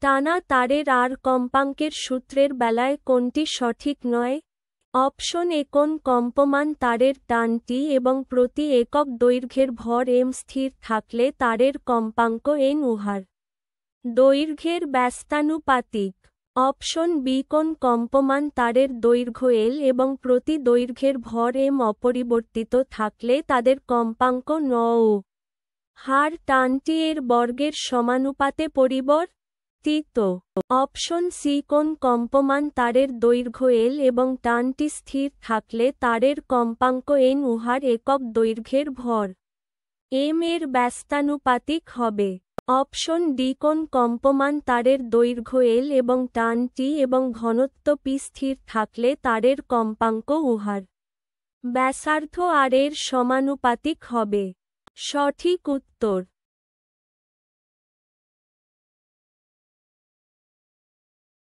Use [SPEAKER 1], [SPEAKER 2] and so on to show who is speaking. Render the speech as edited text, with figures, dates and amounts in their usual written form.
[SPEAKER 1] টানা তারের আর কম্পাঙ্কের সূত্রের বেলায় কোনটি সঠিক নয়? অপশন এ কোন কম্পমান তারের টানটি এবং প্রতি একক দৈর্ঘ্যের ভর m স্থির থাকলে তারের কম্পাঙ্ক n উহার দৈর্ঘ্যের ব্যস্তানুপাতিক। অপশন বি কোন কম্পমান তারের দৈর্ঘ্য l এবং প্রতি দৈর্ঘ্যের ভর m অপরিবর্তিত থাকলে তাদের কম্পাঙ্ক ন ও হার টানটি এর বর্গের সমানুপাতে পরিবর্তিত। অপশন সি কোন কম্পমান তারের দৈর্ঘ্য l এবং টানটি স্থির থাকলে তারের কম্পাঙ্ক n উহার একক দৈর্ঘ্যের ভর m এর ব্যস্তানুপাতিক হবে। অপশন ডি কোন কম্পমান তারের দৈর্ঘ্য l এবং টানটি এবং ঘনত্ব p স্থির থাকলে তারের কম্পাঙ্ক উহার ব্যাসার্ধ r এর সমানুপাতিক হবে। সঠিক উত্তর।